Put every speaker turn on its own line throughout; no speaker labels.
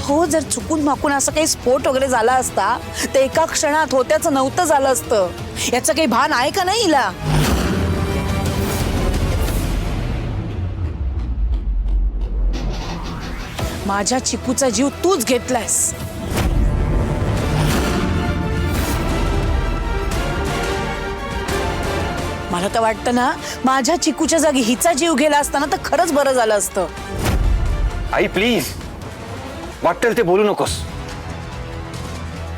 हो, जर चुकून माकून असं काही स्फोट वगैरे झाला असता तर एका क्षणात होत्याचं नव्हतं झालं असतं. याचं काही भान आहे का नाही हिला? माझ्या चिकूचा जीव तूच घेतलायस. मला तर वाटतं ना, माझ्या चिकूच्या जागी हिचा जीव गेला असताना तर खरंच बरं झालं असतं.
आई प्लीज, वाटेल ते बोलू नकोस.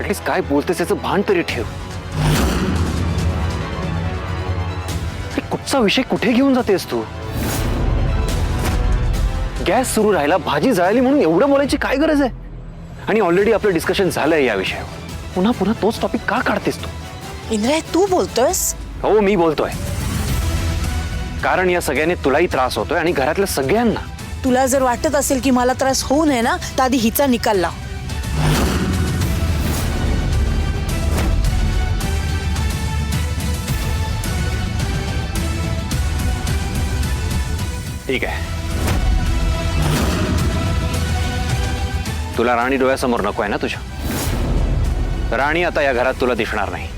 ऍटलीस्ट काय बोलतेस याचं भान तरी ठेव. कुठचा विषय कुठे घेऊन जातेस तू? गॅस सुरू राहिला, भाजी जळाली म्हणून एवढं बोलायची काय गरज आहे? आणि ऑलरेडी आपलं डिस्कशन झालंय या विषयावर. पुन्हा पुन्हा तोच टॉपिक का काढतेस तू?
इंद्राय, तू बोलतोयस?
हो, मी बोलतोय. कारण या सगळ्याने तुलाही त्रास होतोय आणि घरातल्या सगळ्यांना.
तुला जर वाटत असेल की मला त्रास होऊ नये ना, तर आधी हिचा निकाल लाव.
ठीक आहे, तुला राणी डोळ्यासमोर नको आहे ना तुझ्या? राणी आता या घरात तुला दिसणार नाही.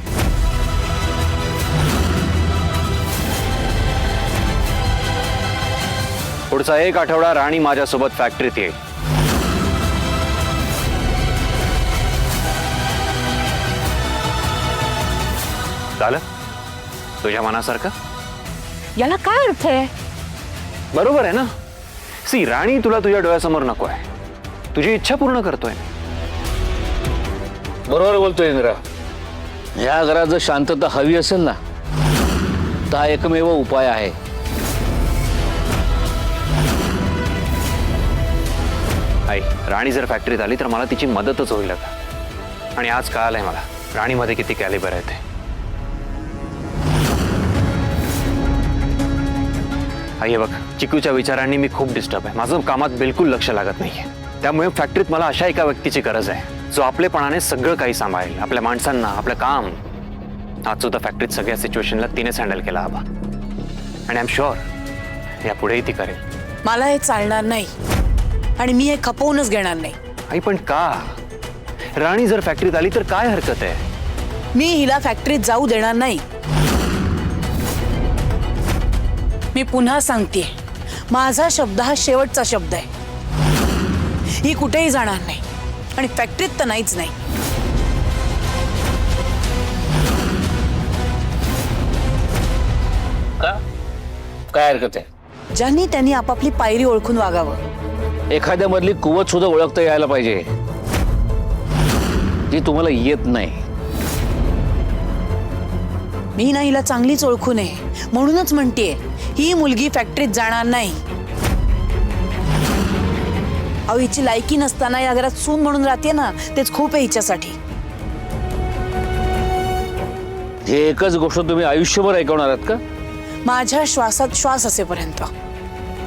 पुढचा 1 आठवडा राणी माझ्यासोबत फॅक्टरीत येईल. झालं तुझ्या मनासारखं?
याला काय अर्थ आहे?
बरोबर आहे ना? सी, राणी तुला तुझ्या डोळ्यासमोर नको आहे. तुझी इच्छा पूर्ण करतोय.
बरोबर बोलतोय इंद्रा. या घरात जर शांतता हवी असेल ना, तर हा एकमेव उपाय आहे.
आई, राणी जर फॅक्टरीत आली तर मला तिची मदतच होईल आता. आणि आज कळालंय मला राणीमध्ये किती कॅलिबर आहे ते. आई, बघ, चिकूच्या विचारांनी मी खूप डिस्टर्ब आहे. माझं कामात बिलकुल लक्ष लागत नाहीये. त्यामुळे फॅक्टरीत मला अशा एका व्यक्तीची गरज आहे जो आपलेपणाने सगळं काही सांभाळेल. आपल्या माणसांना, आपलं काम. आज सुद्धा फॅक्टरीत सगळ्या सिच्युएशनला तिनेच हँडल केला हवा. आणि आय एम शुअर यापुढेही ती करेल.
मला हे चालणार नाही आणि मी हे खपवूनच घेणार नाही.
आई, पण का? राणी जर फॅक्टरीत आली तर काय हरकत आहे?
मी हिला फॅक्टरीत जाऊ देणार नाही. मी पुन्हा सांगते, माझा शब्द हा शेवटचा शब्द आहे. ही कुठेही जाणार नाही आणि फॅक्टरीत तर नाहीच नाही.
का? काय हरकत आहे?
ज्यांनी त्यांनी आपापली पायरी ओळखून वागावं.
एखाद्या मधली कुवत सुद्धा ओळखता यायला पाहिजे, जी तुम्हाला येत नाही.
मी ना हिला चांगलीच ओळखू नये म्हणूनच म्हणतेय, ही मुलगी फॅक्टरीत जाणार नाही. अहो, हिची लायकी नसताना या घरात सून म्हणून राहते ना, तेच खूप आहे हिच्यासाठी.
हे एकच गोष्ट तुम्ही आयुष्यभर ऐकवणार आहात का?
माझ्या श्वासात श्वास असेपर्यंत.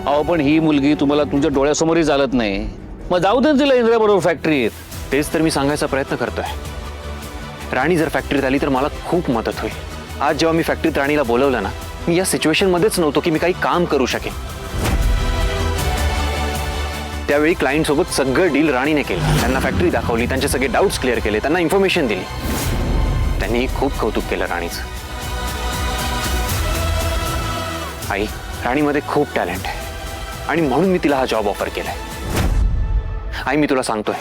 अहो, पण ही मुलगी तुम्हाला तुमच्या डोळ्यासमोरही चालत नाही. मग जाऊ दे तिला इंद्रा बरोबर फॅक्टरीत.
तेच तर मी सांगायचा प्रयत्न करतोय. राणी जर फॅक्टरीत आली तर मला खूप मदत होईल. आज जेव्हा मी फॅक्टरीत राणीला बोलवलं ना, मी या सिच्युएशन मध्येच नव्हतो की मी काही काम करू शकेन. त्यावेळी क्लायंट सोबत सगळं डील राणीने केलं. त्यांना फॅक्टरी दाखवली, त्यांचे सगळे डाऊट्स क्लिअर केले, त्यांना इन्फॉर्मेशन दिली. त्यांनी खूप कौतुक केलं राणीचं. आई, राणीमध्ये खूप टॅलेंट आहे आणि म्हणून मी तिला हा जॉब ऑफर केलाय. आई, मी तुला सांगतोय,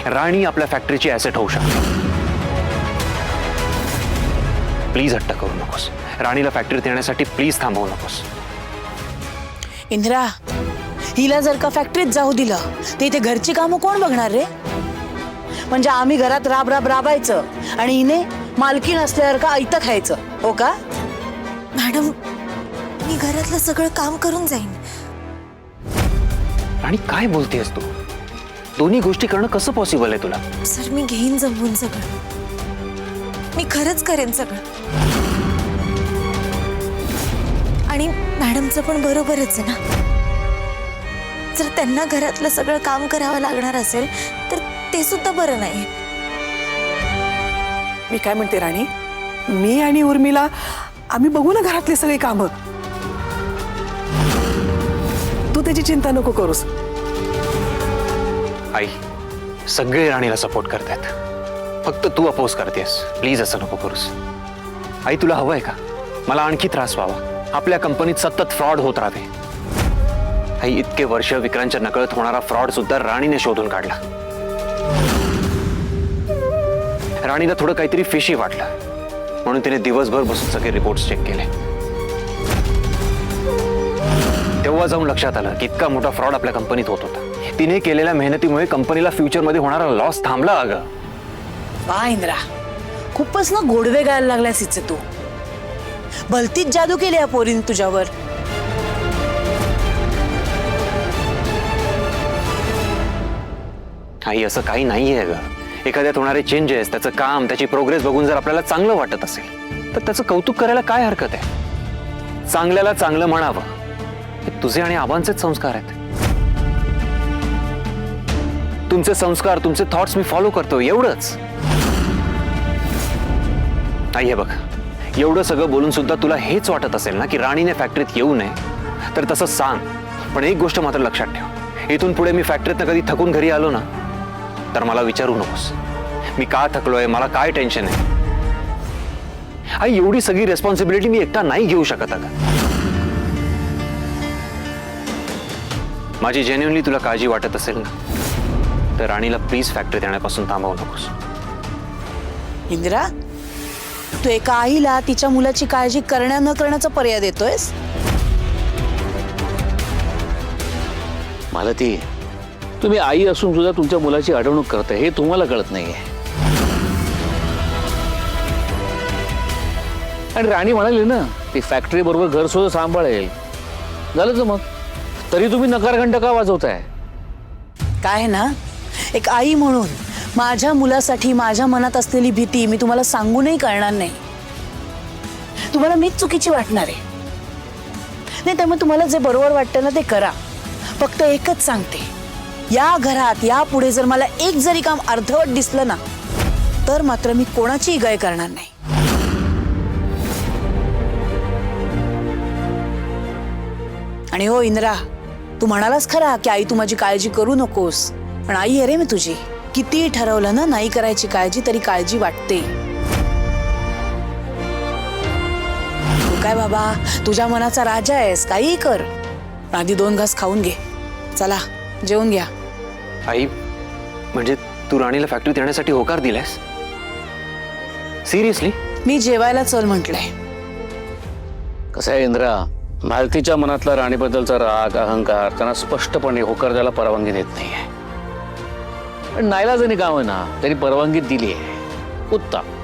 राणी आपल्या फॅक्टरीची ॲसेट होऊ शकते. प्लीज हट्ट करू नकोस. राणीला फॅक्टरीत येण्यासाठी प्लीज थांबवू नकोस.
इंद्रा, हिला जर का फॅक्टरीत जाऊ दिलं तर इथे घरची कामं कोण बघणार रे? म्हणजे आम्ही घरात राबायचं आणि हिने मालकीण असल्यावर का ऐतं खायचं, हो का?
मॅडम, मी घरातलं सगळं काम करून जाईन.
राणी, काय बोलतेस तू? दोन्ही गोष्टी करणं कसं पॉसिबल आहे तुला?
सर, मी घेईन जमवून सगळं. मी खरंच करेन सगळं. आणि मॅडमचं पण बरोबरच आहे ना. जर त्यांना घरातलं सगळं काम करावं लागणार असेल तर ते सुद्धा बरं नाही.
मी काय म्हणते राणी, मी आणि उर्मिला आम्ही बघू ना घरातले सगळे कामं. तू त्याची चिंता नको करूस.
आई, सगळे राणीला सपोर्ट करतायत, फक्त तू अपोज करतेस. प्लीज असं नको करूस. आई तुला हवंय का मला आणखी त्रास व्हावा, आपल्या कंपनीत सतत फ्रॉड होत राहावे? आई इतके वर्ष विक्रांतच्या नकळत होणारा फ्रॉड सुद्धा राणीने शोधून काढला. राणीला थोडं काहीतरी फिशी वाटलं म्हणून तिने दिवसभर बसून सगळे रिपोर्ट्स चेक केले. तेव्हा जाऊन लक्षात आलं की इतका मोठा फ्रॉड आपल्या कंपनीत होत होता. तिने केलेल्या मेहनतीमुळे कंपनीला फ्युचरमध्ये होणारा लॉस थांबला. अगं
वा इंद्रा, खूपच ना गोडवे गायला लागलास हिचे तू. भलतीच जादू केली या पोरीने तुझ्यावर.
आई असं काही नाहीये ग. एखाद्यात होणारे चेंजेस, त्याचं काम, त्याची प्रोग्रेस बघून जर आपल्याला चांगलं वाटत असेल तर त्याचं कौतुक करायला काय हरकत आहे? चांगल्याला चांगलं म्हणावं हे तुझे आणि आबांचेच संस्कार आहेत. तुमचे संस्कार, तुमचे थॉट्स मी फॉलो करतो, एवढंच. आई हे बघ, एवढं सगळं बोलून सुद्धा तुला हेच वाटत असेल ना की राणीने फॅक्टरीत येऊ नये, तर तसं सांग. पण एक गोष्ट मात्र लक्षात ठेव, इथून पुढे मी फॅक्टरीतनं कधी थकून घरी आलो ना तर मला विचारू नकोस मी का थकलोय, मला काय टेन्शन आहे. आई एवढी सगळी रेस्पॉन्सिबिलिटी मी एकटा नाही घेऊ शकत. अगं माझी जेन्युइनली तुला काळजी वाटत असेल ना तर राणीला प्लीज फॅक्टरीत येण्यापासून थांबवू नकोस.
इंदिरा, तू एका आईला तिच्या मुलाची काळजी करण्या न करण्याचा पर्याय देतोयस?
मला ती तुम्ही आई असून सुद्धा तुमच्या मुलाची अडवणूक करताय हे तुम्हाला कळत नाहीये. आणि राणी म्हणाली ना ती फॅक्टरी बरोबर घर सुद्धा सांभाळेल. झालं तर मग तरी तुम्ही नकारखंड का वाजवताय?
काय ना, एक आई म्हणून माझ्या मुलासाठी माझ्या मनात असलेली भीती मी तुम्हाला सांगूनही कळणार नाही. तुम्हाला मीच चुकीची वाटणार आहे. नाही, त्यामुळे तुम्हाला जे बरोबर वाटतं ना ते करा. फक्त एकच सांगते, या घरात यापुढे जर मला एक जरी काम अर्धवट दिसलं ना तर मात्र मी कोणाचीही गय करणार नाही. आणि हो इंद्रा, तू म्हणालास खरा की आई तू माझी काळजी करू नकोस, पण आई अरे मी तुझी. किती ठरवलं ना नाही करायची काळजी तरी काळजी वाटते. तू काय बाबा तुझ्या मनाचा राजा आहेस, काही कर. आधी 2 घास खाऊन घे. चला जेवून घ्या.
आई म्हणजे तू राणीला फॅक्टरीत येण्यासाठी होकार दिलायस? सिरियसली?
मी जेवायला चल म्हटलंय.
कसं आहे इंद्रा, मालतीच्या मनातला राणीबद्दलचा राग, अहंकार त्यांना स्पष्टपणे होकार द्यायला परवानगी देत नाहीये. पण नाईलाजाने का होईना त्यांनी परवानगी दिली आहे. उत्तम.